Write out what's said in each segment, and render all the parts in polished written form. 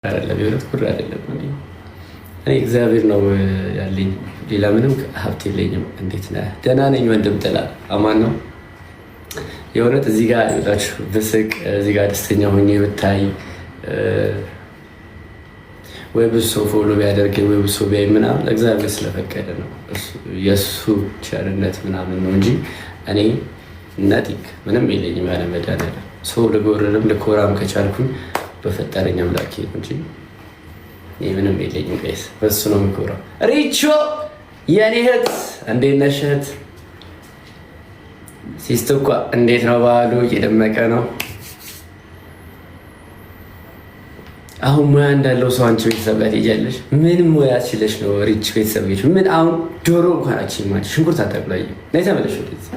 አይደለም የእውነት ጉድ አይደለም። እኔ እግዚአብሔር ነው ያለኝ፣ ሌላ ምንም ሀብት የለኝም። እንዴት ነህ? ደህና ነኝ ወንድም ጥላ፣ አማን ነው የእውነት። እዚህ ጋር ይወጣችሁ ብስቅ፣ እዚህ ጋር ደስተኛ ሆኜ ብታይ፣ ወይ ብዙ ሰው ፎሎ ቢያደርገኝ ወይ ብዙ ሰው ቢያይ ምናምን እግዚአብሔር ስለፈቀደ ነው፣ የእሱ ቸርነት ምናምን ነው እንጂ እኔ ነጢክ ምንም የለኝም። ያለ መድኃኒዓለም ሰው ልጎርርም ልኮራም ከቻልኩኝ በፈጠረኝ አምላኬ ነው እንጂ ምንም የለኝም። ጋይስ በሱ ነው የምኮራው። ሪቾ የኔ እህት እንዴት ነሽ እህት? ሲስተኳ እንዴት ነው በዓሉ? እየደመቀ ነው። አሁን ሙያ እንዳለው ሰው አንቺ ቤተሰብ ጋር ትሄጃለሽ። ምን ሙያ ችለሽ ነው ሪች ቤተሰብ ጌች? ምን አሁን ዶሮ እንኳን አችማ ሽንኩርት አጠቅላይ ነይ ተመለሽ ወደዚህ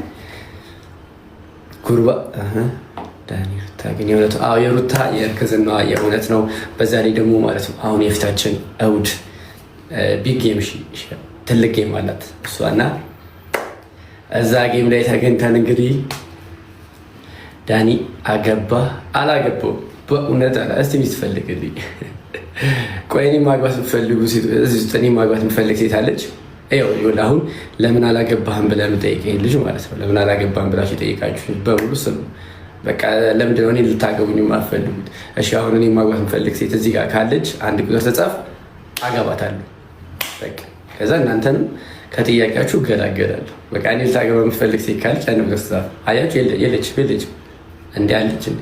ጉርባ ዳኒ ሩታ ግን የእውነቱ የሩታ የእርግዝናዋ የእውነት ነው። በዛ ላይ ደግሞ ማለት ነው አሁን የፊታችን እሑድ ቢግ ጌም ትልቅ ጌም አላት እሷና እዛ ጌም ላይ ተገኝተን እንግዲህ ዳኒ አገባ አላገባውም በእውነት አላ እስቲ ሚስት ፈልግልኝ። ቆይ እኔ ማግባት የምትፈልጉ እኔ ማግባት የምትፈልግ ሴት አለች? ይኸውልህ አሁን ለምን አላገባህም ብለህ የምጠይቀኝ ልጅ ማለት ነው። ለምን አላገባህም ብላችሁ የጠየቃችሁ በሙሉ ስሙ። በቃ ለምንድን ነው እኔ ልታገቡኝ የማትፈልጉት? እሺ አሁን እኔ ማግባት የምፈልግ ሴት እዚህ ጋር ካለች አንድ ቁጥር ተጻፍ፣ አገባታለሁ። በቃ ከዛ እናንተንም ከጥያቄያችሁ እገላገላለሁ። በቃ እኔ ልታገባ የምፈልግ ሴት ካለች አንድ ቁጥር ተጻፍ። አያችሁ የለችም እንዲህ አለች እንዴ?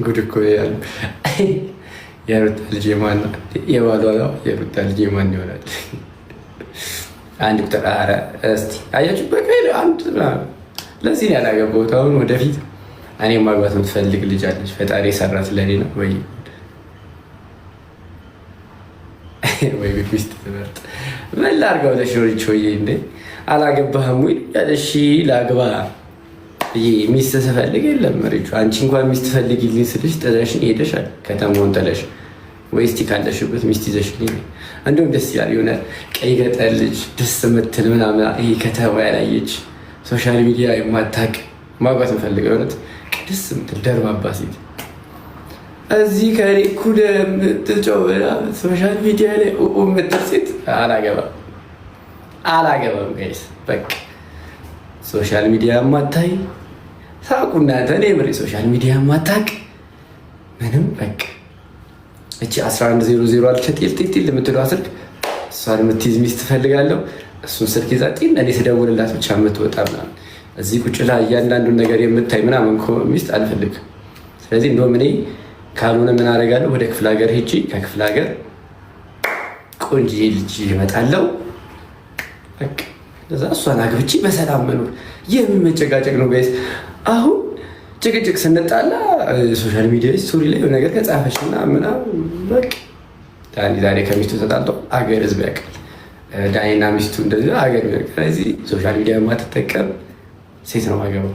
ጉድ እኮ ያሉ የሩታ ልጅ የማን ነው? የባሏ የሩታ ልጅ የማን ይሆናል? አንድ ቁጥር ኧረ እስኪ አያችሁ በቃ አንድ ለዚህ ነው ያላገባሁት። አሁን ወደፊት እኔ ማግባት የምትፈልግ ልጅ አለች። ፈጣሪ የሰራት ለኔ ነው ወይ ሚስት ትመርጥ ምን ላድርገው ብለሽ ነው ልጅ ሆዬ እንዴ? አላገባህም ወይ? እሺ ላግባ ሚስት ስፈልግ የለም መሬቹ አንቺ እንኳን ሚስት ፈልጊልኝ ስልሽ ጥለሽኝ ሄደሻል። ከተማውን ጥለሽ ወይ እስቲ ካለሽበት ሚስት ይዘሽልኝ። እንደውም ደስ ይላል የሆነ ቀይ ገጠር ልጅ ደስ የምትል ምናምን ይሄ ከተማ ያላየች ሶሻል ሚዲያ የማታውቅ ማግባት የምፈልገው የሆነት ደስ የምትል ደርባባ ሴት እዚህ ከኔ ኩደ የምትጮህ ሶሻል ሚዲያ ላይ የምትል ሴት አላገባም ጋይስ። በቃ ሶሻል ሚዲያ የማታይ ሳቁ እናንተ። እኔ ምሬ ሶሻል ሚዲያ የማታውቅ ምንም በቃ እቺ 1100 አልቸ ጢል የምትለው ስልክ እሷን የምትይዝ ሚስት ትፈልጋለሁ። እሱን ስልክ ይዛ ጢል እኔ ስደውልላት ብቻ የምትወጣ ምናምን እዚህ ቁጭ ላይ እያንዳንዱን ነገር የምታይ ምናምን ሚስት አልፈልግም። ስለዚህ እንደውም እኔ ካልሆነ ምን አደርጋለሁ? ወደ ክፍለ ሀገር ሄጄ ከክፍለ ሀገር ቆንጆ ልጅ ይመጣለው በቃ ለዛ እሷን አግብቼ በሰላም መኖር። የምን መጨቃጨቅ ነው ጋይስ? አሁን ጭቅጭቅ ስንጣላ ሶሻል ሚዲያ ስቶሪ ላይ ነገር ከጻፈች ምናምን በቃ ዳኒ ዛሬ ከሚስቱ ተጣልቶ አገር ህዝብ ያውቃል። ዳኒና ሚስቱ እንደዚህ አገር ያውቃል። ስለዚህ ሶሻል ሚዲያ የማትጠቀም ሴት ነው ማገባው።